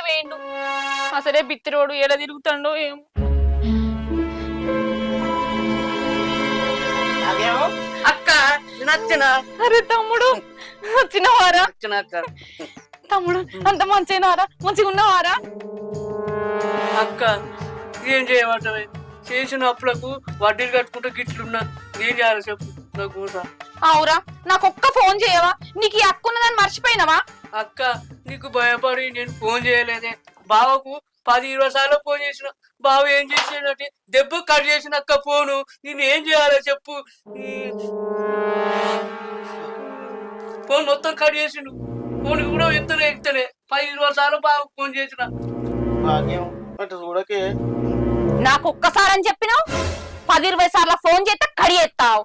వేయండు. అసలే బిత్తిరోడు ఎలా తిరుగుతాడో ఏమో. అక్క నచ్చిన. అరే తమ్ముడు వచ్చినవారా? తమ్ముడు అంత మంచిగారా? మంచిగా ఉన్నవారా? అక్క ఏం చేయమంటావే? చేసిన అప్పులకు వడ్డీలు కట్టుకుంటూ గిట్లున్నా ఏం చేయాలి చెప్పు నాకు. అవురా, నాకు ఒక్క ఫోన్ చేయవా? నీకు ఈ అక్కున్నదని మర్చిపోయినవా? అక్క నీకు భయపడి నేను ఫోన్ చేయలేదే. బావకు 10-20 సార్లు ఫోన్ చేసిన. బావ ఏం చేసేటట్టు దెబ్బ కట్ చేసిన అక్క ఫోను. నేను ఏం చేయాలో చెప్పు. ఫోన్ మొత్తం కట్ చేసిండు. ఫోన్ కూడా ఎత్తనే 10-20 సార్లు బావకు ఫోన్ చేసిన. చూడకే నాకు ఒక్కసారి అని చెప్పినావు, 10-20 సార్లు ఫోన్ చేస్తే కడి ఎత్తావు.